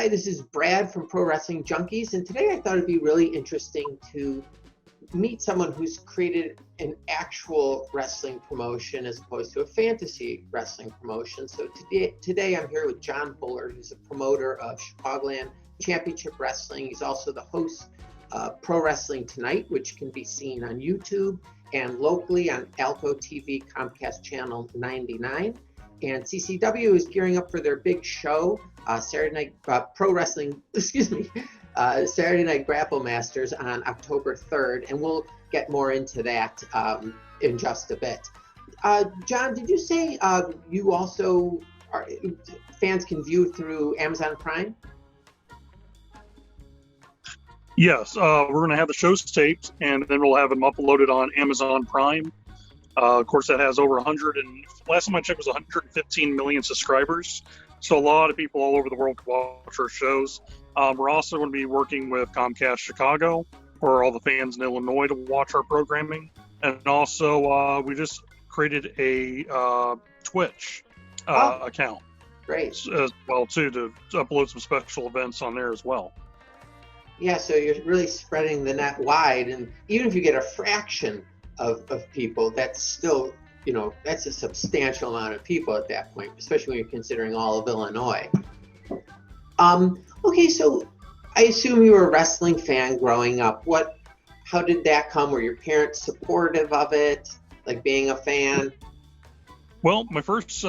Hi, this is Brad from Pro Wrestling Junkies, and today I thought it'd be really interesting to meet someone who's created an actual wrestling promotion as opposed to a fantasy wrestling promotion. So today I'm here with John Bullard, who's a promoter of Chicagoland Championship Wrestling. He's also the host of Pro Wrestling Tonight, which can be seen on YouTube and locally on Alca TV, Comcast Channel 99. And CCW is gearing up for their big show, Saturday Night Pro Wrestling, Saturday Night Grapple Masters on October 3rd, and we'll get more into that in just a bit. John, did you say you also fans can view through Amazon Prime? Yes, we're going to have the shows taped, and then we'll have them uploaded on Amazon Prime. Of course, that has over 100, and last time I checked was 115 million subscribers. So a lot of people all over the world can watch our shows. We're also going to be working with Comcast Chicago for all the fans in Illinois to watch our programming. And also, we just created a Twitch account. Great. As well, too, to upload some special events on there as well. Yeah, so you're really spreading the net wide, and even if you get a fraction of people, that's still, that's a substantial amount of people at that point, especially when you're considering all of Illinois. Okay, so I assume you were a wrestling fan growing up. How did that come? Were your parents supportive of it, like being a fan? Well, my first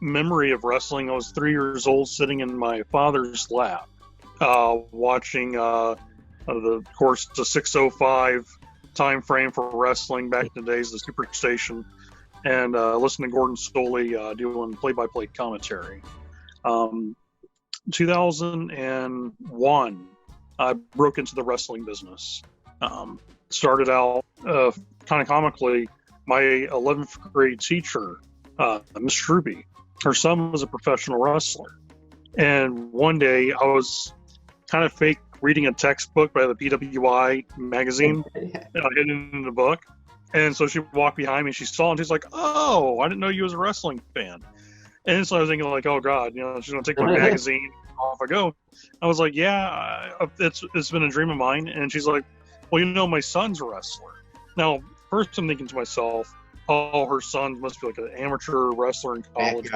memory of wrestling, I was 3 years old, sitting in my father's lap, watching, the 6:05 time frame for wrestling back in the days, the Superstation, and listening to Gordon Stoley doing play-by-play commentary. 2001, I broke into the wrestling business. Started out kind of comically. My 11th grade teacher, Miss Struby, her son was a professional wrestler. And one day I was kind of fake reading a textbook by the PWI magazine, hidden in the book. And so she walked behind me and she saw it and she's like, "Oh, I didn't know you was a wrestling fan." And so I was thinking like, "Oh God, she's going to take my magazine." Off I go. I was like, "Yeah, it's been a dream of mine." And she's like, "Well, my son's a wrestler." Now, first I'm thinking to myself, "Oh, her son must be like an amateur wrestler in college."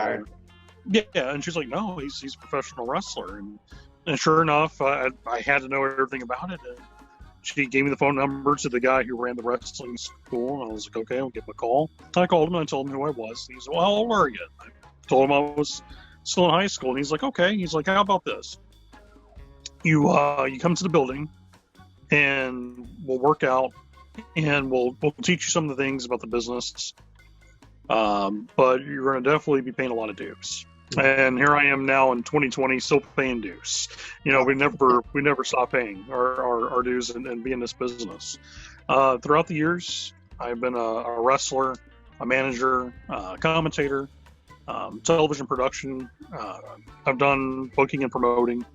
Yeah, and she's like, "No, he's a professional wrestler." And sure enough, I had to know everything about it. And she gave me the phone number to the guy who ran the wrestling school. And I was like, "Okay, I'll give him a call." I called him and I told him who I was. And he said, "Well, how old are you?" I told him I was still in high school. And he's like, "Okay." He's like, "How about this? You come to the building and we'll work out and we'll teach you some of the things about the business. But you're going to definitely be paying a lot of dues." And here I am now in 2020, still paying dues. We never stop paying our dues and be in this business. Throughout the years, I've been a wrestler, a manager, a commentator, television production. I've done booking and promoting.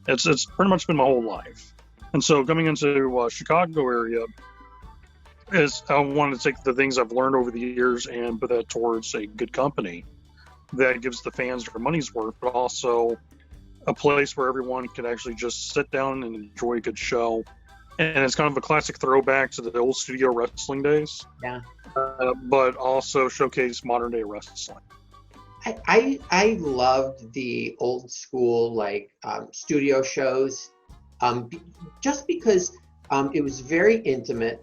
It's pretty much been my whole life. And so coming into Chicago area, I wanted to take the things I've learned over the years and put that towards a good company that gives the fans their money's worth, but also a place where everyone can actually just sit down and enjoy a good show. And it's kind of a classic throwback to the old studio wrestling days. Yeah. But also showcase modern day wrestling. I loved the old school studio shows, just because it was very intimate,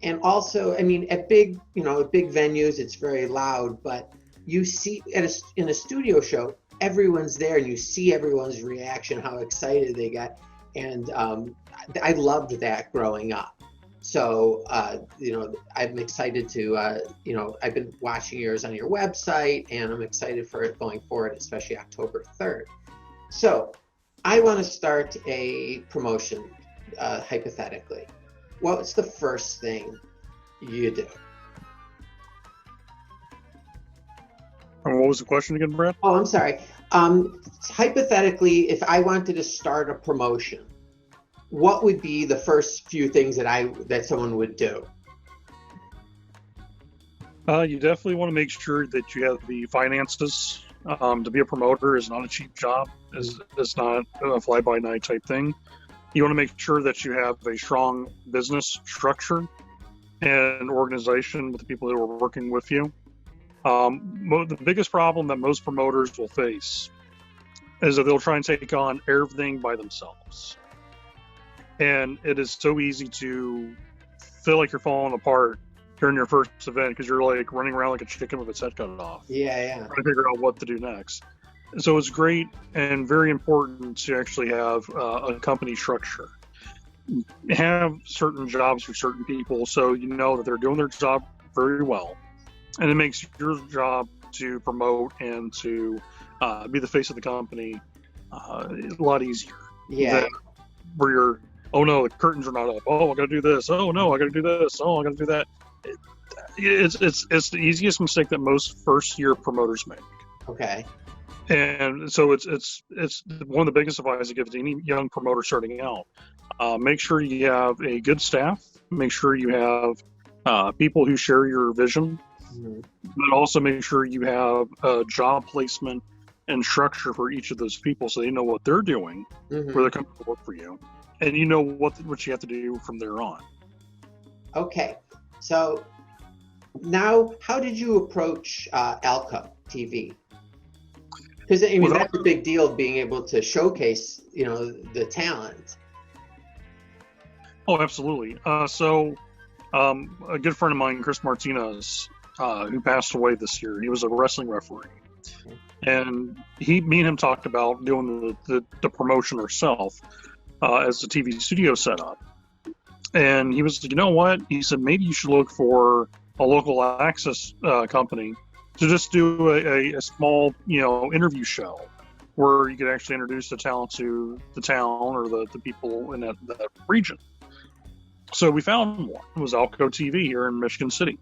and also at big venues it's very loud, but you see in a studio show everyone's there and you see everyone's reaction, how excited they get, and I loved that growing up. So I'm excited to I've been watching yours on your website, and I'm excited for it going forward, especially October 3rd. So I want to start a promotion, hypothetically. What's the first thing you do? And what was the question again, Brad? Oh, I'm sorry. Hypothetically, if I wanted to start a promotion, what would be the first few things that someone would do? You definitely want to make sure that you have the finances To be a promoter is not a cheap job. It's not a fly-by-night type thing. You want to make sure that you have a strong business structure and organization with the people who are working with you. The biggest problem that most promoters will face is that they'll try and take on everything by themselves. And it is so easy to feel like you're falling apart during your first event because you're like running around like a chicken with its head cut off. Yeah. Trying to figure out what to do next. So it's great and very important to actually have a company structure. Have certain jobs for certain people so you know that they're doing their job very well. And it makes your job to promote and to be the face of the company a lot easier. Yeah. Than where you're, oh no, the curtains are not up. Oh, I got to do this. Oh no, I got to do this. Oh, I got to do that. It's the easiest mistake that most first year promoters make. Okay. And so it's one of the biggest advice I give to any young promoter starting out. Make sure you have a good staff. Make sure you have people who share your vision. Mm-hmm. But also make sure you have a job placement and structure for each of those people so they know what they're doing, Mm-hmm. where they're coming to work for you, and you know what you have to do from there on. Okay. So now, how did you approach Alca TV? Because I mean, that's a big deal, being able to showcase, the talent. Oh, absolutely. So a good friend of mine, Chris Martinez, who passed away this year, he was a wrestling referee. And me and him talked about doing the promotion ourselves as the TV studio set up. And he was like, you know what? He said, maybe you should look for a local access company to just do a small, interview show where you could actually introduce the talent to the town or the people in that region. So we found one. It was Alca TV here in Michigan City.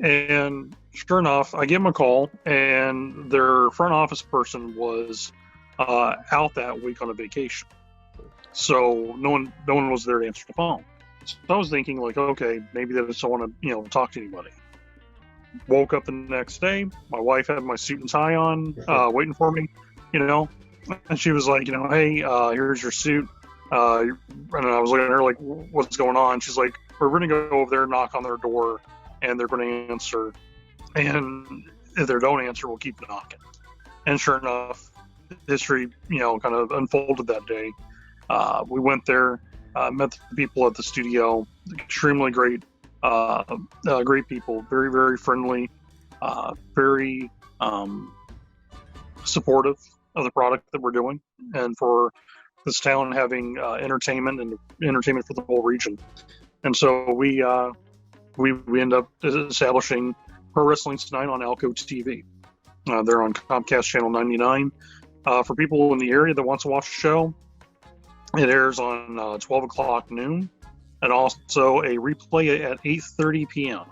And sure enough, I give them a call, and their front office person was out that week on a vacation. So no one was there to answer the phone. So I was thinking, like, okay, maybe they just don't want to, talk to anybody. Woke up the next day. My wife had my suit and tie on, waiting for me, and she was like, hey, here's your suit. And I was looking at her like, what's going on? She's like, we're going to go over there, knock on their door, and they're going to answer. And if they don't answer, we'll keep knocking. And sure enough, history, kind of unfolded that day. We went there, met the people at the studio, extremely great, great people, very, very friendly, very supportive of the product that we're doing, and for this town having entertainment for the whole region. And so we end up establishing Pro Wrestling Tonight on Alca TV. They're on Comcast Channel 99. For people in the area that wants to watch the show, it airs on 12 o'clock noon, and also a replay at 8:30 p.m.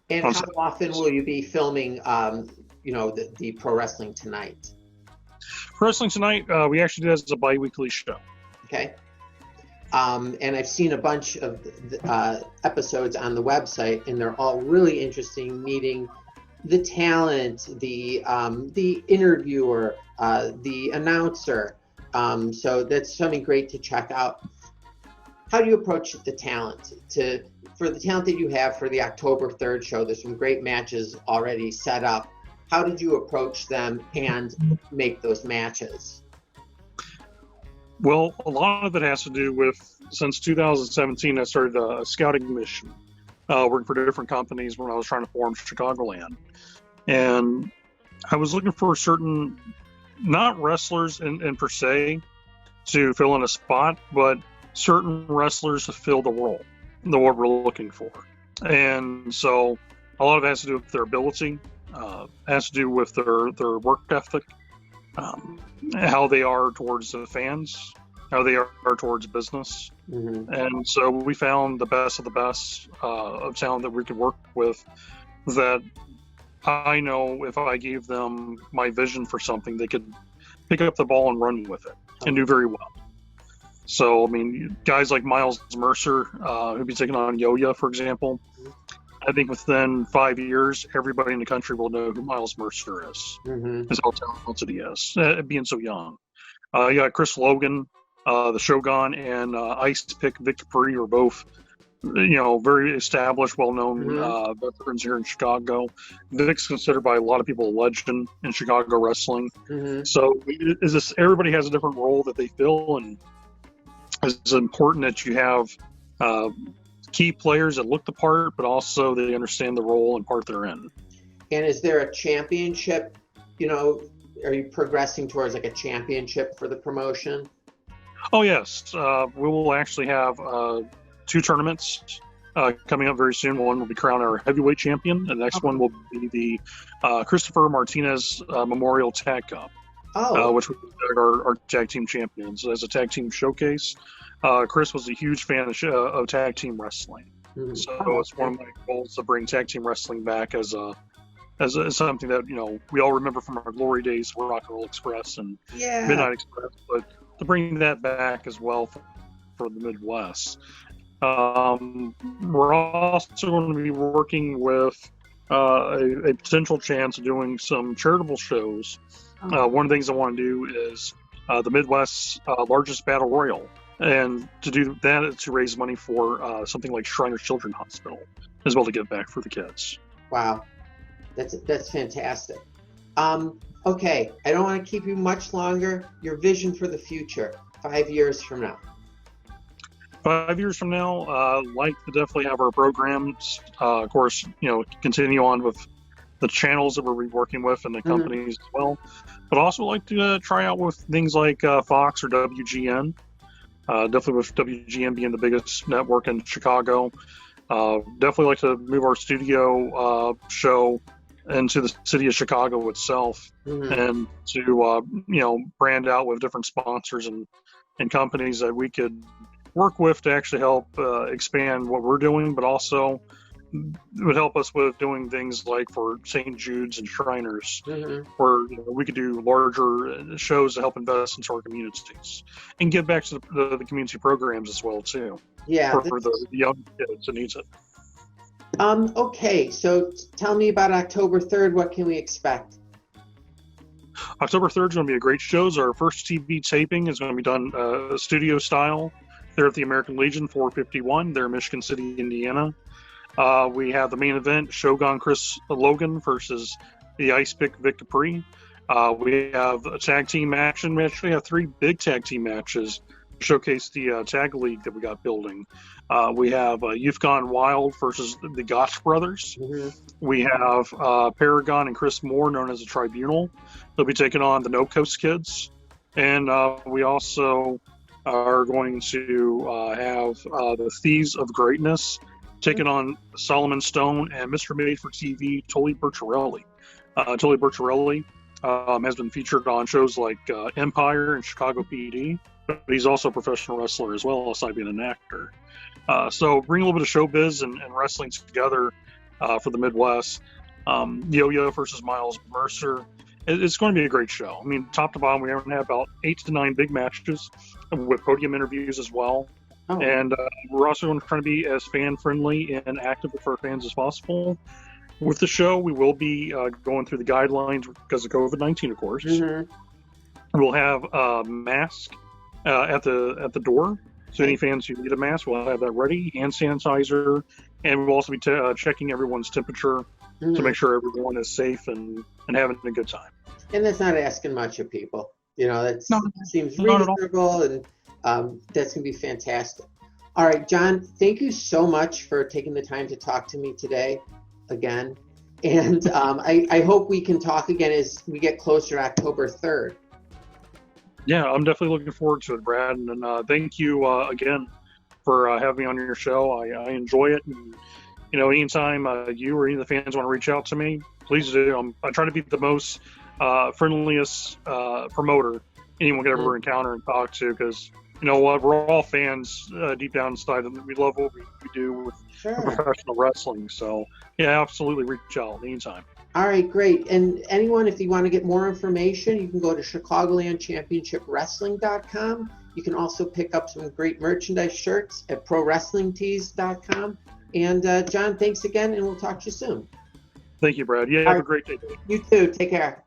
And how often will you be filming, the Pro Wrestling Tonight? Pro Wrestling Tonight, we actually do as a bi-weekly show. Okay. And I've seen a bunch of episodes on the website, and they're all really interesting, meeting the talent, the interviewer, the announcer. So that's something great to check out. How do you approach the talent? For the talent that you have for the October 3rd show, there's some great matches already set up. How did you approach them and make those matches? Well, a lot of it has to do with, since 2017, I started a scouting mission, working for different companies when I was trying to form Chicagoland. And I was looking for certain, not wrestlers in per se, to fill in a spot, but certain wrestlers to fill the role, what we're looking for. And so a lot of it has to do with their ability, has to do with their work ethic, how they are towards the fans, how they are towards business. Mm-hmm. And so we found the best of the best of talent that we could work with, that I know if I gave them my vision for something, they could pick up the ball and run with it and do very well. So, I mean, guys like Miles Mercer, who'd be taking on Yo-Yo, for example, I think within 5 years, everybody in the country will know who Miles Mercer is. Mm-hmm. That's how talented he is, being so young. You got Chris Logan, the Shogun, and Ice Pick Vic Dupree are both, very established, well-known veterans here in Chicago. Vic's considered by a lot of people a legend in Chicago wrestling. Mm-hmm. So everybody has a different role that they fill, and it's important that you have key players that look the part, but also they understand the role and part they're in. And is there a championship? Are you progressing towards like a championship for the promotion? Oh, yes. We will actually have 2 tournaments coming up very soon. One will be crowned our heavyweight champion, and the next one will be the Christopher Martinez Memorial Tag Cup, which will be our tag team champions. As a tag team showcase, Chris was a huge fan of tag team wrestling. Mm-hmm. So it's one of my goals to bring tag team wrestling back as something that we all remember from our glory days, Rock and Roll Express and Midnight Express, but to bring that back as well for the Midwest. We're also going to be working with a potential chance of doing some charitable shows. One of the things I want to do is the Midwest's largest battle royal, and to do that is to raise money for something like Shriners Children's Hospital, as well to give back for the kids. Wow. That's fantastic. Okay, I don't want to keep you much longer. Your vision for the future, 5 years from now. 5 years from now, like to definitely have our programs, of course, continue on with the channels that we're working with and the companies as well. But also like to try out with things like Fox or WGN. Definitely with WGN being the biggest network in Chicago. Definitely like to move our studio show into the city of Chicago itself, and to brand out with different sponsors and companies that we could work with to actually help expand what we're doing, but also would help us with doing things like for St. Jude's and Shriners, where we could do larger shows to help invest into our communities and give back to the community programs as well too. Yeah, for the young kids that needs it. Okay, so tell me about October 3rd. What can we expect? October 3rd is going to be a great show. Our first TV taping is going to be done studio style there at the American Legion 451 there in Michigan City, Indiana. We have the main event, Shogun Chris Logan versus the Ice Pick Vic Dupree. We have a tag team action. We actually have 3 big tag team matches to showcase the tag league that we got building. We have Youth Gone Wild versus the Gosh Brothers. We have Paragon and Chris Moore, known as the Tribunal. They'll be taking on the No Coast Kids. And we also are going to have the Thieves of Greatness taking on Solomon Stone and Mr. Made for TV, Tully Bertarelli. Tully Bertarelli has been featured on shows like Empire and Chicago PD, but he's also a professional wrestler as well, aside being an actor. So bring a little bit of showbiz and wrestling together for the Midwest. Yo-Yo versus Miles Mercer. It's going to be a great show. I mean, top to bottom, we're going to have about 8 to 9 big matches with podium interviews as well. And we're also going to try to be as fan-friendly and active with our fans as possible. With the show, we will be going through the guidelines because of COVID-19, of course. We'll have a mask at the door. So any fans who need a mask, we'll have that ready, hand sanitizer, and we'll also be checking everyone's temperature to make sure everyone is safe and having a good time. And that's not asking much of people. That seems reasonable, and that's going to be fantastic. All right, John, thank you so much for taking the time to talk to me today again. And I hope we can talk again as we get closer to October 3rd. Yeah, I'm definitely looking forward to it, Brad. And thank you again for having me on your show. I enjoy it. And, anytime you or any of the fans want to reach out to me, please do. I try to be the most friendliest promoter anyone could ever encounter and talk to, because you know what, we're all fans deep down inside, and we love what we do with professional wrestling. So yeah, absolutely reach out anytime. All right, great. And anyone, if you want to get more information, you can go to ChicagolandChampionshipWrestling.com. You can also pick up some great merchandise shirts at ProWrestlingTees.com. And John, thanks again, and we'll talk to you soon. Thank you, Brad. Yeah, have a great day. You too. Take care.